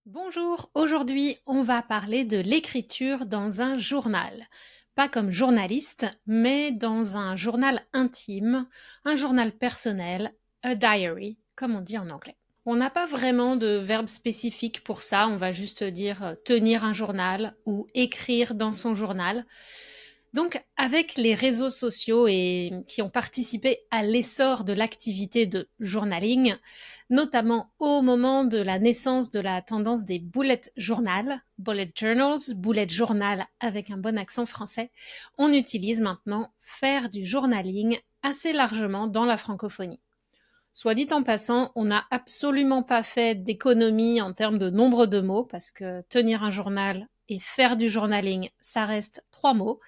Bonjour, aujourd'hui on va parler de l'écriture dans un journal. Pas comme journaliste, mais dans un journal intime, un journal personnel, a diary, comme on dit en anglais. On n'a pas vraiment de verbe spécifique pour ça, on va juste dire tenir un journal ou écrire dans son journal. Donc, avec les réseaux sociaux et qui ont participé à l'essor de l'activité de journaling, notamment au moment de la naissance de la tendance des bullet journals, bullet journal avec un bon accent français, on utilise maintenant faire du journaling assez largement dans la francophonie. Soit dit en passant, on n'a absolument pas fait d'économie en termes de nombre de mots, parce que tenir un journal et faire du journaling, ça reste 3 mots,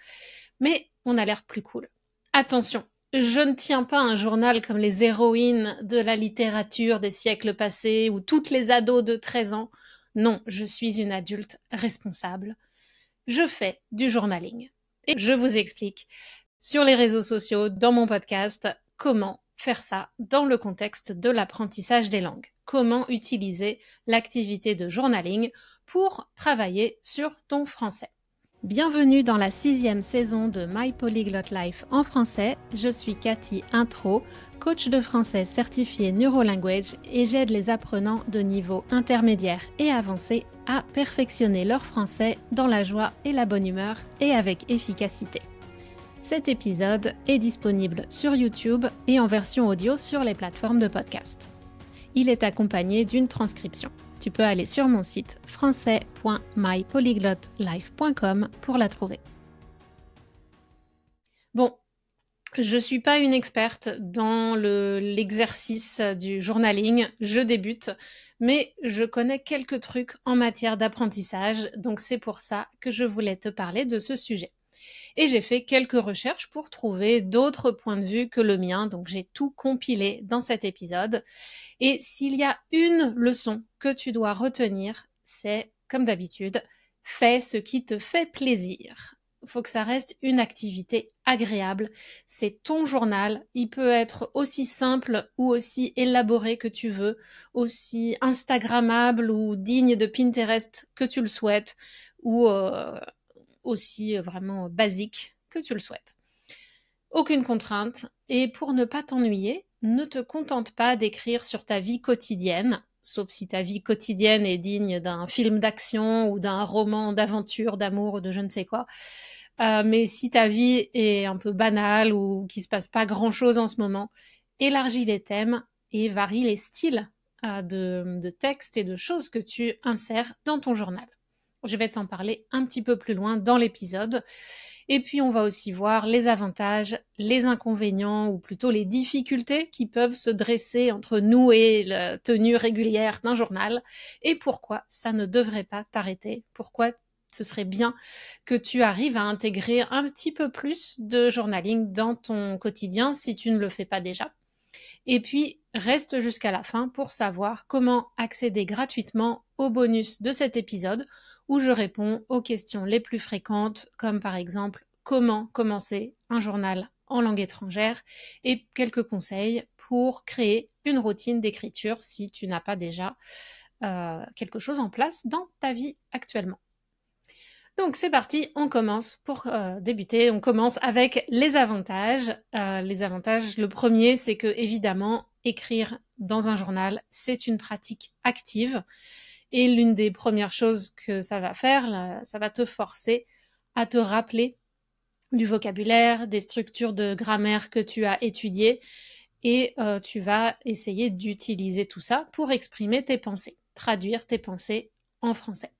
mais on a l'air plus cool. Attention, je ne tiens pas un journal comme les héroïnes de la littérature des siècles passés ou toutes les ados de 13 ans. Non, je suis une adulte responsable. Je fais du journaling. Et je vous explique sur les réseaux sociaux, dans mon podcast, comment faire ça dans le contexte de l'apprentissage des langues. Comment utiliser l'activité de journaling pour travailler sur ton français. Bienvenue dans la 6e saison de My Polyglot Life en français. Je suis Cathy Intro, coach de français certifié Neurolanguage et j'aide les apprenants de niveau intermédiaire et avancé à perfectionner leur français dans la joie et la bonne humeur et avec efficacité. Cet épisode est disponible sur YouTube et en version audio sur les plateformes de podcast. Il est accompagné d'une transcription. Tu peux aller sur mon site français.mypolyglotlife.com pour la trouver. Bon, je suis pas une experte dans l'exercice du journaling, je débute, mais je connais quelques trucs en matière d'apprentissage, donc c'est pour ça que je voulais te parler de ce sujet. Et j'ai fait quelques recherches pour trouver d'autres points de vue que le mien, donc j'ai tout compilé dans cet épisode. Et s'il y a une leçon que tu dois retenir, c'est, comme d'habitude, fais ce qui te fait plaisir. Il faut que ça reste une activité agréable. C'est ton journal. Il peut être aussi simple ou aussi élaboré que tu veux, aussi instagrammable ou digne de Pinterest que tu le souhaites, ou aussi vraiment basique que tu le souhaites. Aucune contrainte. Et pour ne pas t'ennuyer, ne te contente pas d'écrire sur ta vie quotidienne, sauf si ta vie quotidienne est digne d'un film d'action ou d'un roman d'aventure, d'amour ou de je ne sais quoi. Mais si ta vie est un peu banale ou qu'il se passe pas grand-chose en ce moment, élargis les thèmes et varie les styles de textes et de choses que tu insères dans ton journal. Je vais t'en parler un petit peu plus loin dans l'épisode. Et puis on va aussi voir les avantages, les inconvénients ou plutôt les difficultés qui peuvent se dresser entre nous et la tenue régulière d'un journal et pourquoi ça ne devrait pas t'arrêter, pourquoi ce serait bien que tu arrives à intégrer un petit peu plus de journaling dans ton quotidien si tu ne le fais pas déjà. Et puis, reste jusqu'à la fin pour savoir comment accéder gratuitement au bonus de cet épisode où je réponds aux questions les plus fréquentes, comme par exemple comment commencer un journal en langue étrangère et quelques conseils pour créer une routine d'écriture si tu n'as pas déjà quelque chose en place dans ta vie actuellement. Donc c'est parti, on commence pour débuter. On commence avec les avantages. Le premier, c'est que évidemment, écrire dans un journal, c'est une pratique active. Et l'une des premières choses que ça va faire, là, ça va te forcer à te rappeler du vocabulaire, des structures de grammaire que tu as étudiées. Et tu vas essayer d'utiliser tout ça pour exprimer tes pensées, traduire tes pensées en français.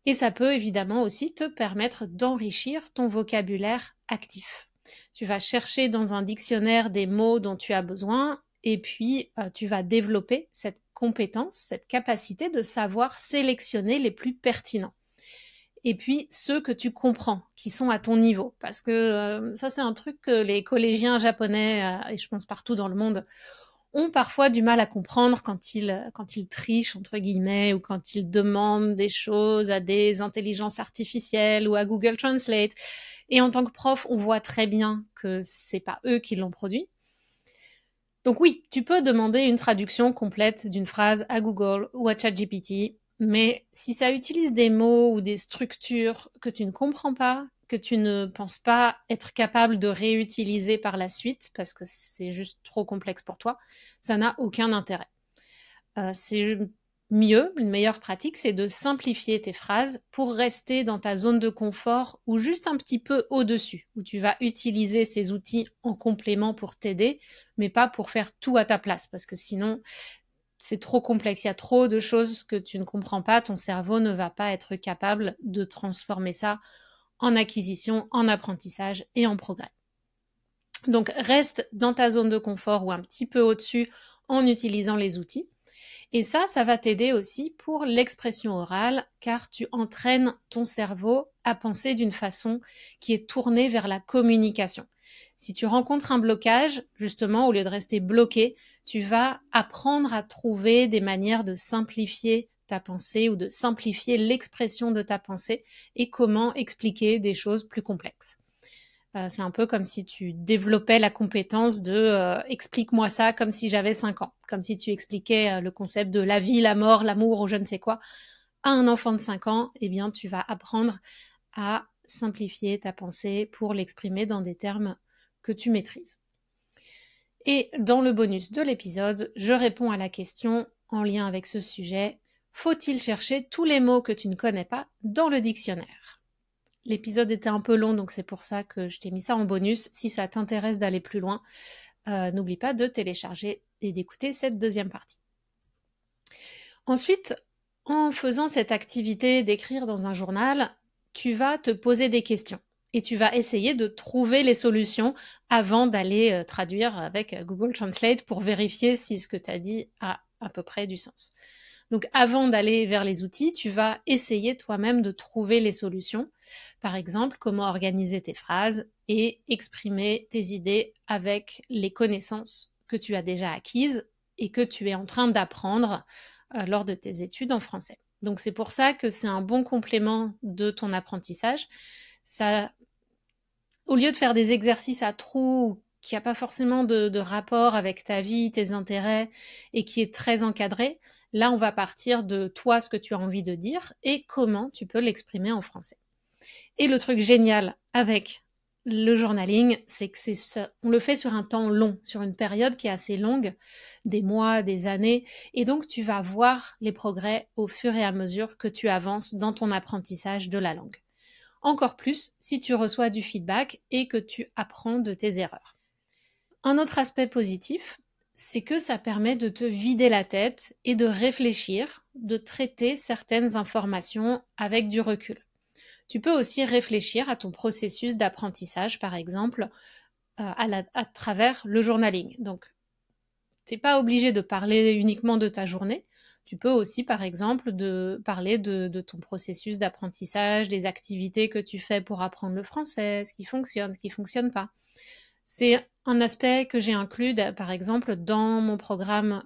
Et ça peut évidemment aussi te permettre d'enrichir ton vocabulaire actif. Tu vas chercher dans un dictionnaire des mots dont tu as besoin et puis tu vas développer cette compétence, cette capacité de savoir sélectionner les plus pertinents. Et puis ceux que tu comprends, qui sont à ton niveau. Parce que ça, c'est un truc que les collégiens japonais, et je pense partout dans le monde, ont parfois du mal à comprendre quand ils trichent, entre guillemets, ou quand ils demandent des choses à des intelligences artificielles ou à Google Translate. Et en tant que prof, on voit très bien que c'est pas eux qui l'ont produit. Donc oui, tu peux demander une traduction complète d'une phrase à Google ou à ChatGPT, Mais si ça utilise des mots ou des structures que tu ne comprends pas, que tu ne penses pas être capable de réutiliser par la suite, parce que c'est juste trop complexe pour toi, ça n'a aucun intérêt. C'est mieux, une meilleure pratique, c'est de simplifier tes phrases pour rester dans ta zone de confort ou juste un petit peu au-dessus, où tu vas utiliser ces outils en complément pour t'aider, mais pas pour faire tout à ta place, parce que sinon, c'est trop complexe. Il y a trop de choses que tu ne comprends pas. Ton cerveau ne va pas être capable de transformer ça en acquisition, en apprentissage et en progrès. Donc, reste dans ta zone de confort ou un petit peu au-dessus en utilisant les outils. Et ça va t'aider aussi pour l'expression orale, car tu entraînes ton cerveau à penser d'une façon qui est tournée vers la communication. Si tu rencontres un blocage, justement, au lieu de rester bloqué, tu vas apprendre à trouver des manières de simplifier ta pensée ou de simplifier l'expression de ta pensée et comment expliquer des choses plus complexes. C'est un peu comme si tu développais la compétence de explique-moi ça comme si j'avais 5 ans. Comme si tu expliquais le concept de la vie, la mort, l'amour ou je ne sais quoi à un enfant de 5 ans, eh bien tu vas apprendre à simplifier ta pensée pour l'exprimer dans des termes que tu maîtrises. Et dans le bonus de l'épisode, je réponds à la question en lien avec ce sujet, faut-il chercher tous les mots que tu ne connais pas dans le dictionnaire ? L'épisode était un peu long, donc c'est pour ça que je t'ai mis ça en bonus. Si ça t'intéresse d'aller plus loin, n'oublie pas de télécharger et d'écouter cette deuxième partie. Ensuite, en faisant cette activité d'écrire dans un journal, tu vas te poser des questions et tu vas essayer de trouver les solutions avant d'aller traduire avec Google Translate pour vérifier si ce que tu as dit a à peu près du sens. Donc avant d'aller vers les outils, tu vas essayer toi-même de trouver les solutions. Par exemple, comment organiser tes phrases et exprimer tes idées avec les connaissances que tu as déjà acquises et que tu es en train d'apprendre lors de tes études en français. Donc c'est pour ça que c'est un bon complément de ton apprentissage. Ça, au lieu de faire des exercices à trous qui n'a pas forcément de rapport avec ta vie, tes intérêts et qui est très encadré, là on va partir de toi, ce que tu as envie de dire et comment tu peux l'exprimer en français. Et le truc génial avec le journaling, c'est que on le fait sur un temps long, sur une période qui est assez longue, des mois, des années, et donc tu vas voir les progrès au fur et à mesure que tu avances dans ton apprentissage de la langue. Encore plus si tu reçois du feedback et que tu apprends de tes erreurs. Un autre aspect positif, c'est que ça permet de te vider la tête et de réfléchir, de traiter certaines informations avec du recul. Tu peux aussi réfléchir à ton processus d'apprentissage, par exemple, à travers le journaling. Donc, tu n'es pas obligé de parler uniquement de ta journée. Tu peux aussi, par exemple, parler de ton processus d'apprentissage, des activités que tu fais pour apprendre le français, ce qui ne fonctionne pas. C'est un aspect que j'ai inclus, par exemple, dans mon programme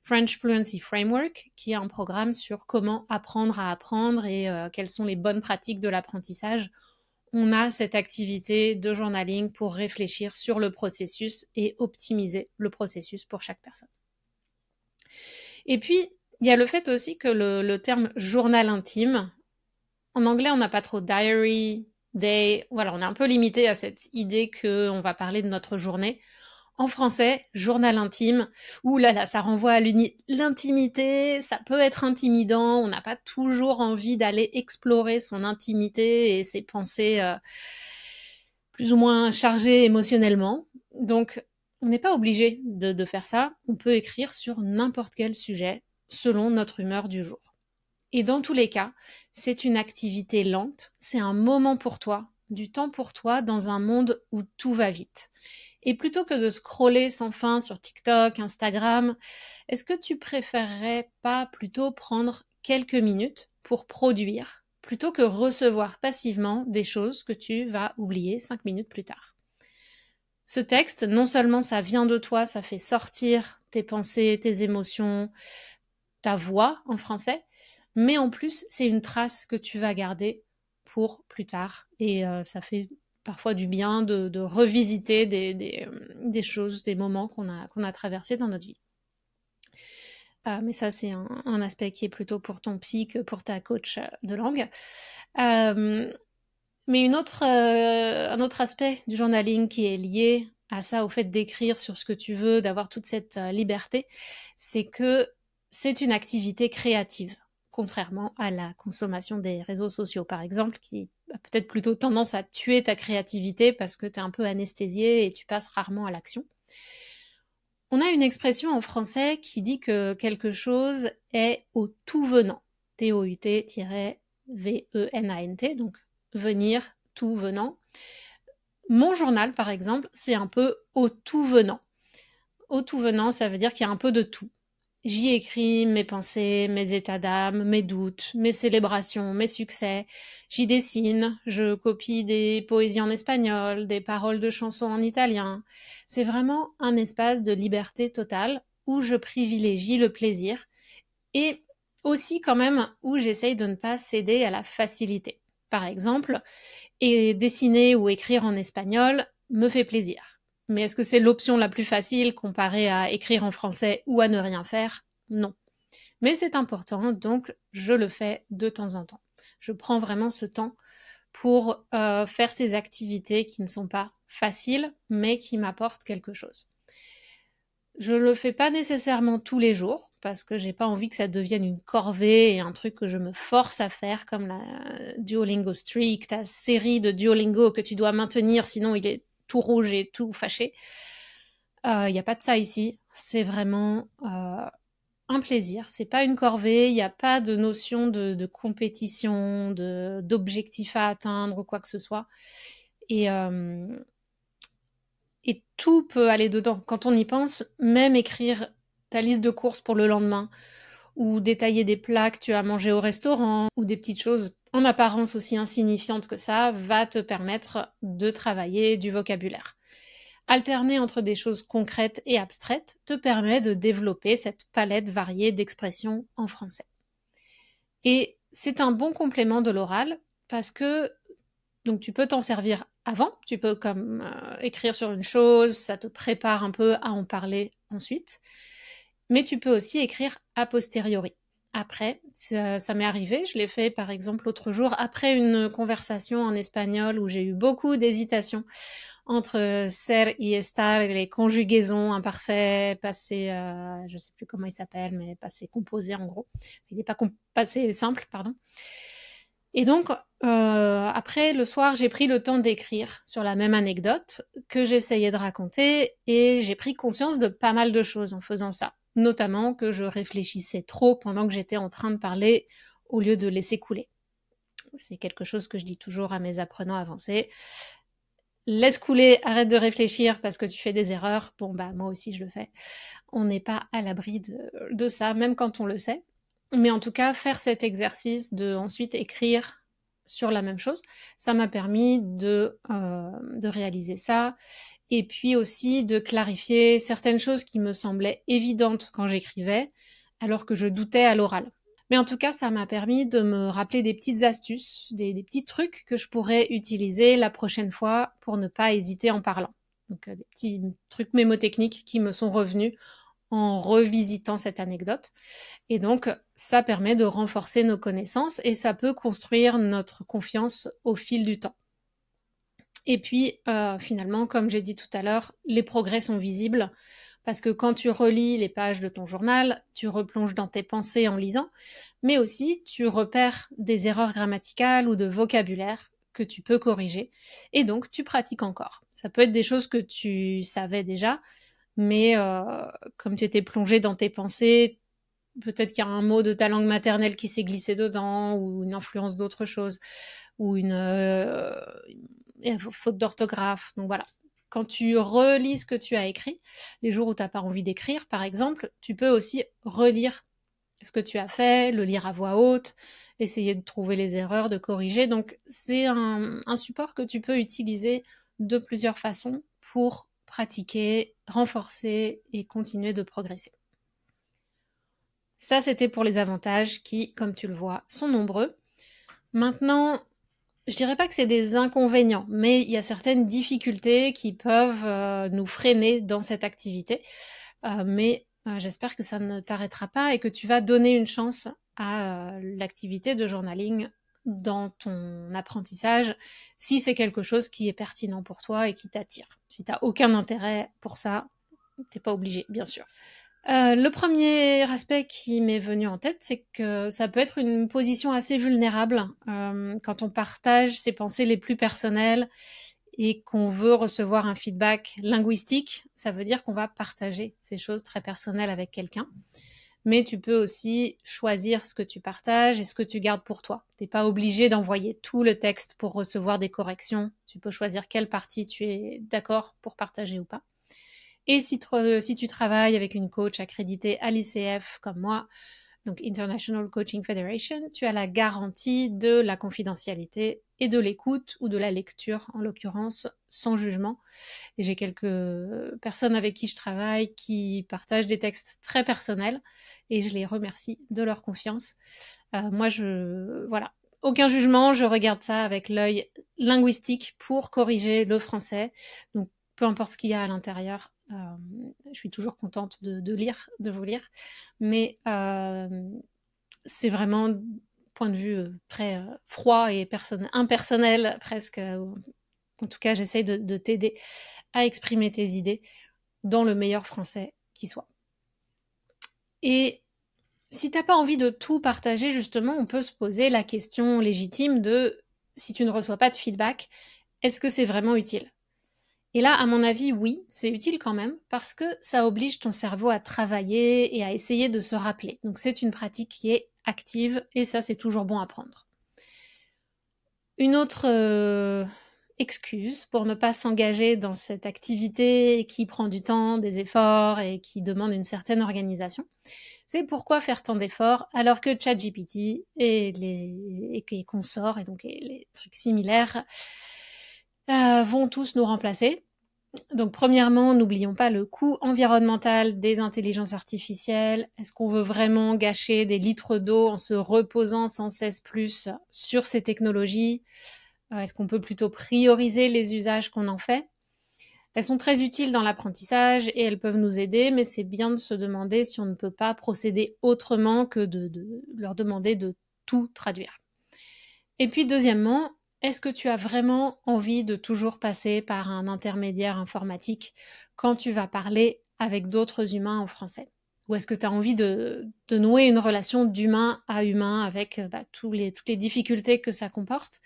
French Fluency Framework, qui est un programme sur comment apprendre à apprendre et quelles sont les bonnes pratiques de l'apprentissage. On a cette activité de journaling pour réfléchir sur le processus et optimiser le processus pour chaque personne. Et puis, il y a le fait aussi que le terme journal intime, en anglais, on n'a pas trop diary, day, voilà, on est un peu limité à cette idée qu'on va parler de notre journée. En français, journal intime, ouh là là, ça renvoie à l'intimité, ça peut être intimidant, on n'a pas toujours envie d'aller explorer son intimité et ses pensées plus ou moins chargées émotionnellement. Donc, on n'est pas obligé de faire ça, on peut écrire sur n'importe quel sujet selon notre humeur du jour. Et dans tous les cas, c'est une activité lente, c'est un moment pour toi, du temps pour toi dans un monde où tout va vite. Et plutôt que de scroller sans fin sur TikTok, Instagram, est-ce que tu préférerais pas plutôt prendre quelques minutes pour produire, plutôt que recevoir passivement des choses que tu vas oublier 5 minutes plus tard? Ce texte, non seulement ça vient de toi, ça fait sortir tes pensées, tes émotions, ta voix en français, mais en plus, c'est une trace que tu vas garder pour plus tard. Et ça fait parfois du bien de revisiter des choses, des moments qu'on a traversés dans notre vie. Mais ça, c'est un aspect qui est plutôt pour ton psy que pour ta coach de langue. Euh, mais un autre aspect du journaling qui est lié à ça, au fait d'écrire sur ce que tu veux, d'avoir toute cette liberté, c'est que c'est une activité créative, contrairement à la consommation des réseaux sociaux, par exemple, qui a peut-être plutôt tendance à tuer ta créativité parce que tu es un peu anesthésié et tu passes rarement à l'action. On a une expression en français qui dit que quelque chose est au tout venant. T-O-U-T-V-E-N-A-N-T, donc venir, tout venant. Mon journal, par exemple, c'est un peu au tout venant. Au tout venant, ça veut dire qu'il y a un peu de tout. J'y écris mes pensées, mes états d'âme, mes doutes, mes célébrations, mes succès. J'y dessine, je copie des poésies en espagnol, des paroles de chansons en italien. C'est vraiment un espace de liberté totale où je privilégie le plaisir et aussi quand même où j'essaye de ne pas céder à la facilité. Par exemple, et dessiner ou écrire en espagnol me fait plaisir. Mais est-ce que c'est l'option la plus facile comparée à écrire en français ou à ne rien faire? Non. Mais c'est important, donc je le fais de temps en temps. Je prends vraiment ce temps pour faire ces activités qui ne sont pas faciles, mais qui m'apportent quelque chose. Je le fais pas nécessairement tous les jours, parce que j'ai pas envie que ça devienne une corvée et un truc que je me force à faire, comme la Duolingo Streak, ta série de Duolingo que tu dois maintenir, sinon il est tout rouge et tout fâché. Il n'y a pas de ça ici. C'est vraiment un plaisir. C'est pas une corvée. Il n'y a pas de notion de compétition, d'objectif à atteindre ou quoi que ce soit. Et tout peut aller dedans. Quand on y pense, même écrire ta liste de courses pour le lendemain, ou détailler des plats que tu as mangés au restaurant, ou des petites choses en apparence aussi insignifiantes que ça, va te permettre de travailler du vocabulaire. Alterner entre des choses concrètes et abstraites te permet de développer cette palette variée d'expressions en français. Et c'est un bon complément de l'oral parce que donc tu peux t'en servir avant, tu peux comme écrire sur une chose, ça te prépare un peu à en parler ensuite, mais tu peux aussi écrire a posteriori. Après, ça m'est arrivé, je l'ai fait par exemple l'autre jour après une conversation en espagnol où j'ai eu beaucoup d'hésitation entre ser y estar et les conjugaisons imparfaits, passé, je sais plus comment il s'appelle, mais passé composé en gros. Il n'est pas passé simple, pardon. Et donc, après, le soir, j'ai pris le temps d'écrire sur la même anecdote que j'essayais de raconter et j'ai pris conscience de pas mal de choses en faisant ça. Notamment que je réfléchissais trop pendant que j'étais en train de parler au lieu de laisser couler. C'est quelque chose que je dis toujours à mes apprenants avancés. Laisse couler, arrête de réfléchir parce que tu fais des erreurs. Bon, bah, moi aussi, je le fais. On n'est pas à l'abri de ça, même quand on le sait. Mais en tout cas, faire cet exercice de ensuite écrire sur la même chose, ça m'a permis de réaliser ça. Et puis aussi de clarifier certaines choses qui me semblaient évidentes quand j'écrivais, alors que je doutais à l'oral. Mais en tout cas, ça m'a permis de me rappeler des petites astuces, des petits trucs que je pourrais utiliser la prochaine fois pour ne pas hésiter en parlant. Donc des petits trucs mémotechniques qui me sont revenus en revisitant cette anecdote. Et donc, ça permet de renforcer nos connaissances et ça peut construire notre confiance au fil du temps. Et puis, finalement, comme j'ai dit tout à l'heure, les progrès sont visibles parce que quand tu relis les pages de ton journal, tu replonges dans tes pensées en lisant, mais aussi tu repères des erreurs grammaticales ou de vocabulaire que tu peux corriger, et donc tu pratiques encore. Ça peut être des choses que tu savais déjà, mais comme tu étais plongé dans tes pensées, peut-être qu'il y a un mot de ta langue maternelle qui s'est glissé dedans, ou une influence d'autre chose, ou une faute d'orthographe. Donc voilà. Quand tu relis ce que tu as écrit, les jours où tu n'as pas envie d'écrire, par exemple, tu peux aussi relire ce que tu as fait, le lire à voix haute, essayer de trouver les erreurs, de corriger. Donc c'est un support que tu peux utiliser de plusieurs façons pour pratiquer, renforcer et continuer de progresser. Ça, c'était pour les avantages qui, comme tu le vois, sont nombreux. Maintenant, je dirais pas que c'est des inconvénients, mais il y a certaines difficultés qui peuvent nous freiner dans cette activité. Mais j'espère que ça ne t'arrêtera pas et que tu vas donner une chance à l'activité de journaling dans ton apprentissage, si c'est quelque chose qui est pertinent pour toi et qui t'attire. Si tu n'as aucun intérêt pour ça, tu n'es pas obligé, bien sûr. Le premier aspect qui m'est venu en tête, c'est que ça peut être une position assez vulnérable quand on partage ses pensées les plus personnelles et qu'on veut recevoir un feedback linguistique. Ça veut dire qu'on va partager ces choses très personnelles avec quelqu'un. Mais tu peux aussi choisir ce que tu partages et ce que tu gardes pour toi. Tu n'es pas obligé d'envoyer tout le texte pour recevoir des corrections. Tu peux choisir quelle partie tu es d'accord pour partager ou pas. Et si tu travailles avec une coach accréditée à l'ICF comme moi, donc International Coaching Federation, tu as la garantie de la confidentialité et de l'écoute ou de la lecture, en l'occurrence, sans jugement. Et j'ai quelques personnes avec qui je travaille qui partagent des textes très personnels et je les remercie de leur confiance. Moi, voilà, aucun jugement, je regarde ça avec l'œil linguistique pour corriger le français. Donc, peu importe ce qu'il y a à l'intérieur, je suis toujours contente de vous lire, mais c'est vraiment point de vue très froid et impersonnel presque. En tout cas, j'essaye de t'aider à exprimer tes idées dans le meilleur français qui soit. Et si t'as pas envie de tout partager, justement, on peut se poser la question légitime de si tu ne reçois pas de feedback, est-ce que c'est vraiment utile? Et là, à mon avis, oui, c'est utile quand même, parce que ça oblige ton cerveau à travailler et à essayer de se rappeler. Donc c'est une pratique qui est active, et ça, c'est toujours bon à prendre. Une autre excuse pour ne pas s'engager dans cette activité qui prend du temps, des efforts et qui demande une certaine organisation, c'est pourquoi faire tant d'efforts alors que ChatGPT et les consorts et donc les trucs similaires vont tous nous remplacer. Donc premièrement, n'oublions pas le coût environnemental des intelligences artificielles. Est-ce qu'on veut vraiment gâcher des litres d'eau en se reposant sans cesse plus sur ces technologies? Est-ce qu'on peut plutôt prioriser les usages qu'on en fait? Elles sont très utiles dans l'apprentissage et elles peuvent nous aider, mais c'est bien de se demander si on ne peut pas procéder autrement que de leur demander de tout traduire. Et puis deuxièmement, est-ce que tu as vraiment envie de toujours passer par un intermédiaire informatique quand tu vas parler avec d'autres humains en français? Ou est-ce que tu as envie de nouer une relation d'humain à humain avec toutes les difficultés que ça comporte,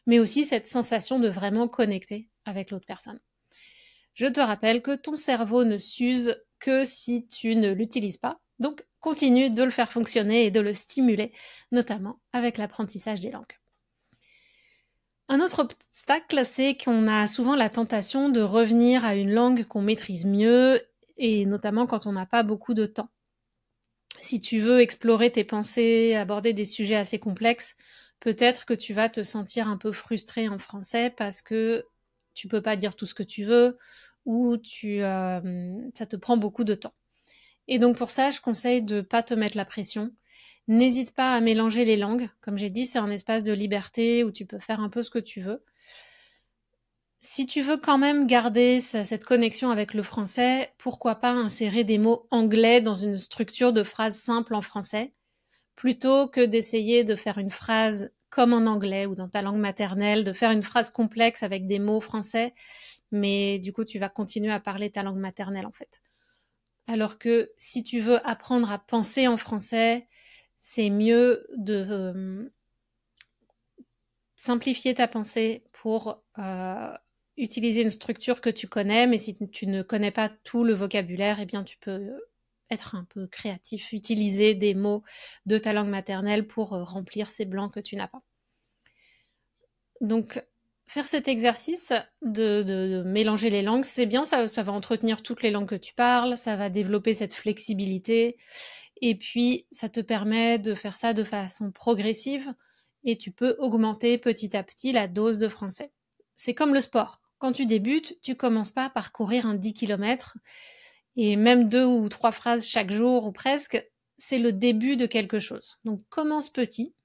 mais aussi cette sensation de vraiment connecter avec l'autre personne? Je te rappelle que ton cerveau ne s'use que si tu ne l'utilises pas, donc continue de le faire fonctionner et de le stimuler, notamment avec l'apprentissage des langues. Un autre obstacle, c'est qu'on a souvent la tentation de revenir à une langue qu'on maîtrise mieux, et notamment quand on n'a pas beaucoup de temps. Si tu veux explorer tes pensées, aborder des sujets assez complexes, peut-être que tu vas te sentir un peu frustré en français parce que tu peux pas dire tout ce que tu veux ou ça te prend beaucoup de temps. Et donc pour ça, je conseille de pas te mettre la pression. N'hésite pas à mélanger les langues. Comme j'ai dit, c'est un espace de liberté où tu peux faire un peu ce que tu veux. Si tu veux quand même garder cette connexion avec le français, pourquoi pas insérer des mots anglais dans une structure de phrase simple en français, plutôt que d'essayer de faire une phrase comme en anglais ou dans ta langue maternelle, de faire une phrase complexe avec des mots français, mais du coup tu vas continuer à parler ta langue maternelle en fait. Alors que si tu veux apprendre à penser en français, c'est mieux de simplifier ta pensée pour utiliser une structure que tu connais, mais si tu ne connais pas tout le vocabulaire, eh bien tu peux être un peu créatif, utiliser des mots de ta langue maternelle pour remplir ces blancs que tu n'as pas. Donc, faire cet exercice de mélanger les langues, c'est bien, ça va entretenir toutes les langues que tu parles, ça va développer cette flexibilité, et puis ça te permet de faire ça de façon progressive, et tu peux augmenter petit à petit la dose de français. C'est comme le sport. Quand tu débutes, tu commences pas par courir un 10 km, et même 2 ou 3 phrases chaque jour ou presque, c'est le début de quelque chose. Donc commence petit.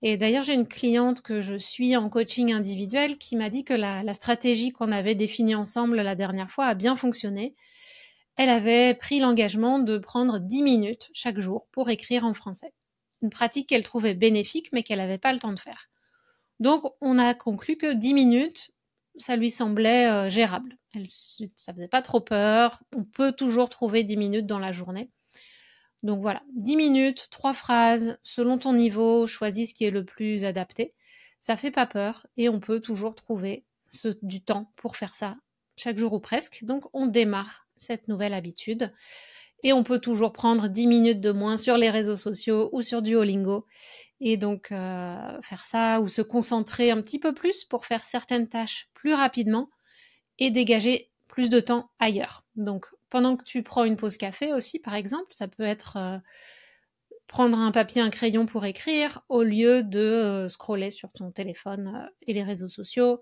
Et d'ailleurs, j'ai une cliente que je suis en coaching individuel qui m'a dit que la stratégie qu'on avait définie ensemble la dernière fois a bien fonctionné. elle avait pris l'engagement de prendre 10 minutes chaque jour pour écrire en français. Une pratique qu'elle trouvait bénéfique, mais qu'elle n'avait pas le temps de faire. Donc, on a conclu que 10 minutes, ça lui semblait gérable. Ça faisait pas trop peur. On peut toujours trouver 10 minutes dans la journée. Donc voilà, 10 minutes, 3 phrases, selon ton niveau, choisis ce qui est le plus adapté. Ça fait pas peur et on peut toujours trouver du temps pour faire ça chaque jour ou presque. Donc on démarre cette nouvelle habitude et on peut toujours prendre 10 minutes de moins sur les réseaux sociaux ou sur Duolingo et donc faire ça ou se concentrer un petit peu plus pour faire certaines tâches plus rapidement et dégager plus de temps ailleurs. Donc pendant que tu prends une pause café aussi, par exemple, ça peut être prendre un papier, un crayon pour écrire au lieu de scroller sur ton téléphone et les réseaux sociaux.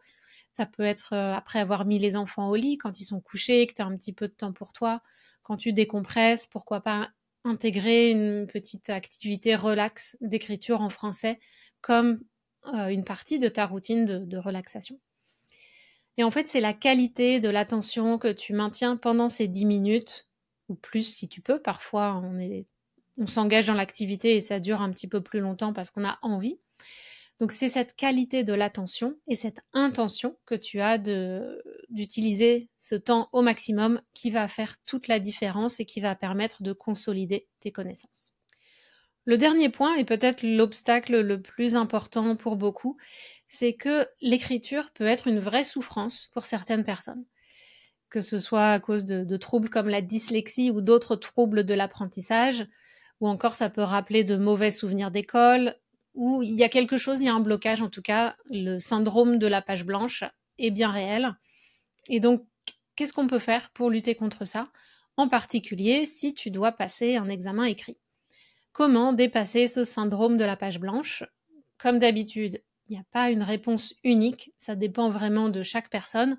Ça peut être après avoir mis les enfants au lit, quand ils sont couchés, que tu as un petit peu de temps pour toi. Quand tu décompresses, pourquoi pas intégrer une petite activité relax d'écriture en français comme une partie de ta routine de relaxation. Et en fait, c'est la qualité de l'attention que tu maintiens pendant ces 10 minutes, ou plus si tu peux. Parfois, on s'engage dans l'activité et ça dure un petit peu plus longtemps parce qu'on a envie. Donc, c'est cette qualité de l'attention et cette intention que tu as d'utiliser ce temps au maximum qui va faire toute la différence et qui va permettre de consolider tes connaissances. Le dernier point, et peut-être l'obstacle le plus important pour beaucoup, c'est que l'écriture peut être une vraie souffrance pour certaines personnes. Que ce soit à cause de troubles comme la dyslexie ou d'autres troubles de l'apprentissage, ou encore ça peut rappeler de mauvais souvenirs d'école, ou il y a quelque chose, il y a un blocage en tout cas, le syndrome de la page blanche est bien réel. Et donc, qu'est-ce qu'on peut faire pour lutter contre ça? En particulier, si tu dois passer un examen écrit. Comment dépasser ce syndrome de la page blanche? Comme d'habitude, il n'y a pas une réponse unique, ça dépend vraiment de chaque personne.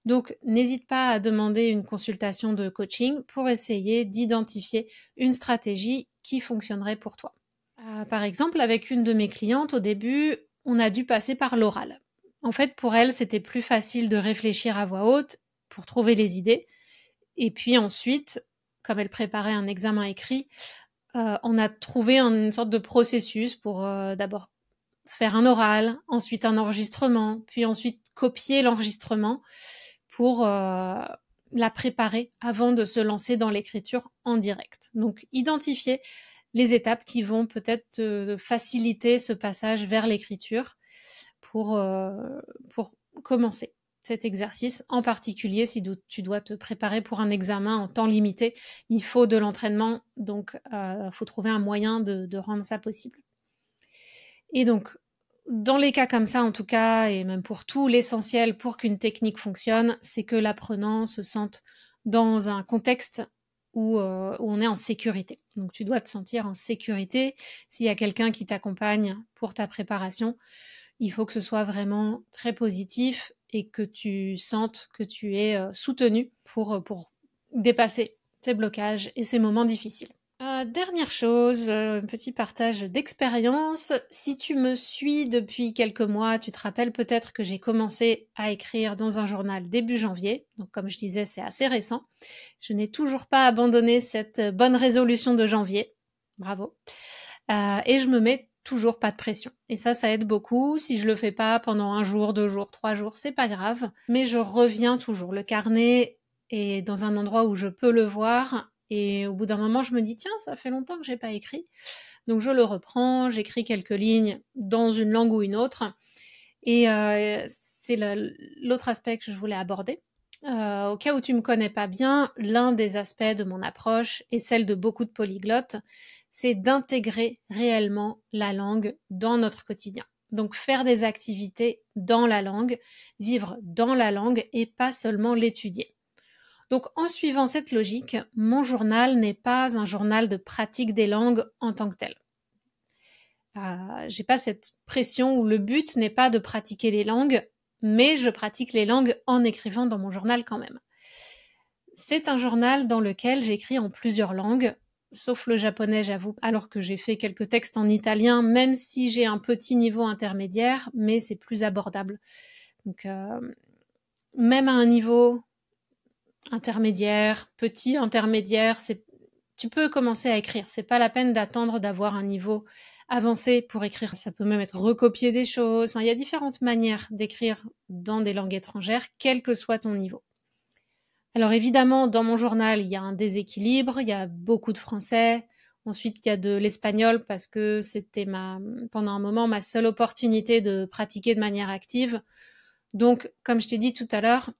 Donc, n'hésite pas à demander une consultation de coaching pour essayer d'identifier une stratégie qui fonctionnerait pour toi. Par exemple, avec une de mes clientes, au début, on a dû passer par l'oral. En fait, pour elle, c'était plus facile de réfléchir à voix haute pour trouver les idées. Et puis ensuite, comme elle préparait un examen écrit, on a trouvé une sorte de processus pour d'abord faire un oral, ensuite un enregistrement, puis ensuite copier l'enregistrement pour la préparer avant de se lancer dans l'écriture en direct. Donc, identifier les étapes qui vont peut-être faciliter ce passage vers l'écriture pour commencer cet exercice, en particulier si tu dois te préparer pour un examen en temps limité. Il faut de l'entraînement, donc il faut trouver un moyen de rendre ça possible. Et donc, dans les cas comme ça, en tout cas, et même pour tout, l'essentiel pour qu'une technique fonctionne, c'est que l'apprenant se sente dans un contexte où on est en sécurité. Donc, tu dois te sentir en sécurité. S'il y a quelqu'un qui t'accompagne pour ta préparation, il faut que ce soit vraiment très positif et que tu sentes que tu es soutenu pour dépasser ces blocages et ces moments difficiles. Dernière chose, petit partage d'expérience. Si tu me suis depuis quelques mois, tu te rappelles peut-être que j'ai commencé à écrire dans un journal début janvier. Donc comme je disais, c'est assez récent. Je n'ai toujours pas abandonné cette bonne résolution de janvier. Bravo. Et je me mets toujours pas de pression. Et ça aide beaucoup. Si je le fais pas pendant 1 jour, 2 jours, 3 jours, c'est pas grave. Mais je reviens toujours. Le carnet est dans un endroit où je peux le voir. Et au bout d'un moment, je me dis, tiens, ça fait longtemps que j'ai pas écrit. Donc je le reprends, j'écris quelques lignes dans une langue ou une autre. Et c'est l'autre aspect que je voulais aborder. Au cas où tu me connais pas bien, l'un des aspects de mon approche et celle de beaucoup de polyglottes, c'est d'intégrer réellement la langue dans notre quotidien. Donc faire des activités dans la langue, vivre dans la langue et pas seulement l'étudier. Donc en suivant cette logique, mon journal n'est pas un journal de pratique des langues en tant que tel. J'ai pas cette pression où le but n'est pas de pratiquer les langues, mais je pratique les langues en écrivant dans mon journal quand même. C'est un journal dans lequel j'écris en plusieurs langues, sauf le japonais, j'avoue, alors que j'ai fait quelques textes en italien, même si j'ai un petit niveau intermédiaire, mais c'est plus abordable. Donc même à un niveau intermédiaire, petit, intermédiaire, tu peux commencer à écrire. C'est pas la peine d'attendre d'avoir un niveau avancé pour écrire. Ça peut même être recopier des choses. Enfin, il y a différentes manières d'écrire dans des langues étrangères, quel que soit ton niveau. Alors évidemment, dans mon journal, il y a un déséquilibre, il y a beaucoup de français. Ensuite, il y a de l'espagnol parce que c'était pendant un moment ma seule opportunité de pratiquer de manière active. Donc, comme je t'ai dit tout à l'heure,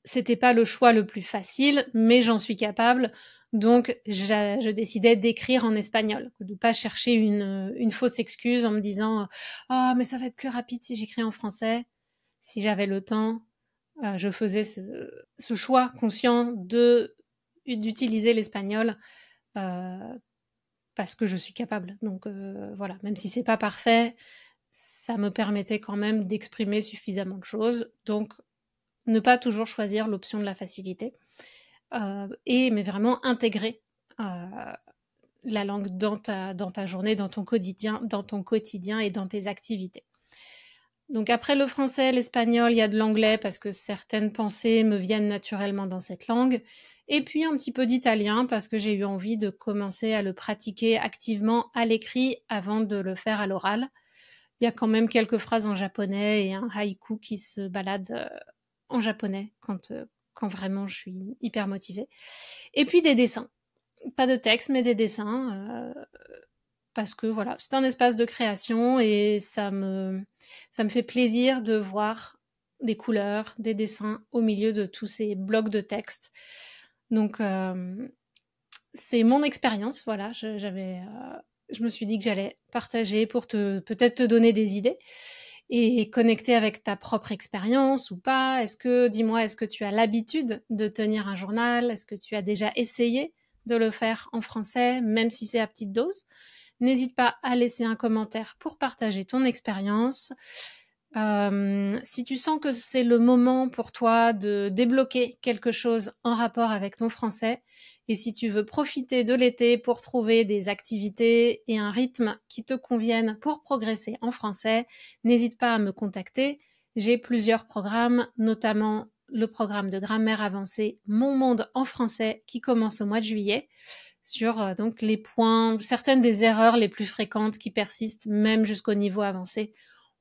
c'était pas le choix le plus facile, mais j'en suis capable. Donc, je décidais d'écrire en espagnol, de pas chercher une fausse excuse en me disant « Ah, mais ça va être plus rapide si j'écris en français ». Si j'avais le temps, je faisais ce choix conscient d'utiliser l'espagnol parce que je suis capable. Donc voilà, même si c'est pas parfait, ça me permettait quand même d'exprimer suffisamment de choses. Donc ne pas toujours choisir l'option de la facilité, mais vraiment intégrer la langue dans ta journée, dans ton quotidien et dans tes activités. Donc après le français, l'espagnol, il y a de l'anglais parce que certaines pensées me viennent naturellement dans cette langue. Et puis un petit peu d'italien parce que j'ai eu envie de commencer à le pratiquer activement à l'écrit avant de le faire à l'oral. Il y a quand même quelques phrases en japonais et un haïku qui se balade en japonais quand vraiment je suis hyper motivée. Et puis des dessins. Pas de texte, mais des dessins. Parce que voilà, c'est un espace de création et ça me fait plaisir de voir des couleurs, des dessins au milieu de tous ces blocs de texte. Donc, c'est mon expérience, voilà. Je me suis dit que j'allais partager pour peut-être te donner des idées et connecter avec ta propre expérience ou pas. Dis-moi, est-ce que tu as l'habitude de tenir un journal? Est-ce que tu as déjà essayé de le faire en français, même si c'est à petite dose? N'hésite pas à laisser un commentaire pour partager ton expérience. Si tu sens que c'est le moment pour toi de débloquer quelque chose en rapport avec ton français, et si tu veux profiter de l'été pour trouver des activités et un rythme qui te conviennent pour progresser en français, n'hésite pas à me contacter. J'ai plusieurs programmes, notamment le programme de grammaire avancée Mon Monde en français qui commence au mois de juillet, sur donc les points, certaines des erreurs les plus fréquentes qui persistent même jusqu'au niveau avancé.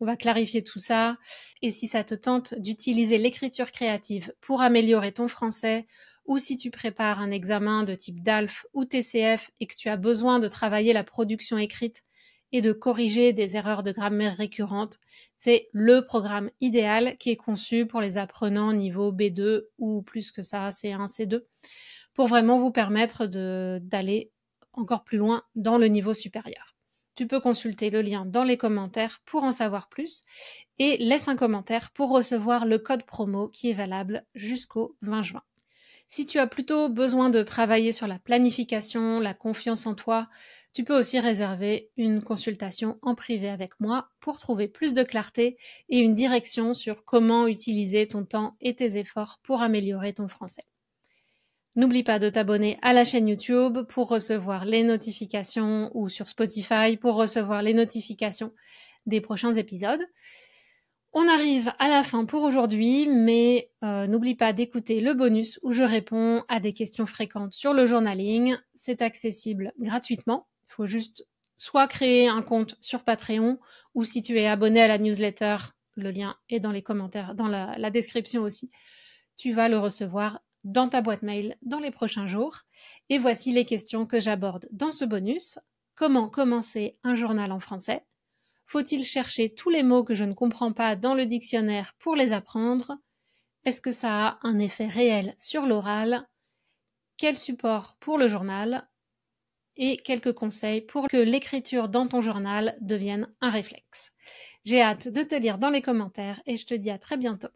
On va clarifier tout ça. Et si ça te tente d'utiliser l'écriture créative pour améliorer ton français, ou si tu prépares un examen de type DALF ou TCF et que tu as besoin de travailler la production écrite et de corriger des erreurs de grammaire récurrentes, c'est le programme idéal qui est conçu pour les apprenants niveau B2 ou plus que ça, C1, C2, pour vraiment vous permettre d'aller encore plus loin dans le niveau supérieur. Tu peux consulter le lien dans les commentaires pour en savoir plus et laisse un commentaire pour recevoir le code promo qui est valable jusqu'au 20 juin. Si tu as plutôt besoin de travailler sur la planification, la confiance en toi, tu peux aussi réserver une consultation en privé avec moi pour trouver plus de clarté et une direction sur comment utiliser ton temps et tes efforts pour améliorer ton français. N'oublie pas de t'abonner à la chaîne YouTube pour recevoir les notifications ou sur Spotify pour recevoir les notifications des prochains épisodes. On arrive à la fin pour aujourd'hui, mais n'oublie pas d'écouter le bonus où je réponds à des questions fréquentes sur le journaling. C'est accessible gratuitement. Il faut juste soit créer un compte sur Patreon ou si tu es abonné à la newsletter, le lien est dans les commentaires, dans la description aussi. Tu vas le recevoir dans ta boîte mail dans les prochains jours. Et voici les questions que j'aborde dans ce bonus. Comment commencer un journal en français? Faut-il chercher tous les mots que je ne comprends pas dans le dictionnaire pour les apprendre? Est-ce que ça a un effet réel sur l'oral? Quel support pour le journal? Et quelques conseils pour que l'écriture dans ton journal devienne un réflexe. J'ai hâte de te lire dans les commentaires et je te dis à très bientôt.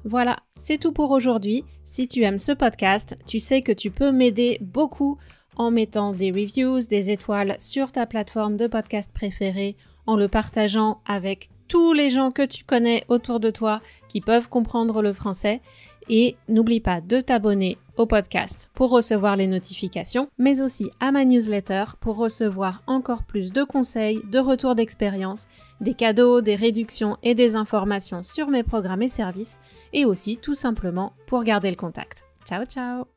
Voilà, c'est tout pour aujourd'hui. Si tu aimes ce podcast, tu sais que tu peux m'aider beaucoup en mettant des reviews, des étoiles sur ta plateforme de podcast préférée, en le partageant avec tous les gens que tu connais autour de toi qui peuvent comprendre le français. Et n'oublie pas de t'abonner au podcast pour recevoir les notifications, mais aussi à ma newsletter pour recevoir encore plus de conseils, de retours d'expérience, des cadeaux, des réductions et des informations sur mes programmes et services, et aussi tout simplement pour garder le contact. Ciao, ciao!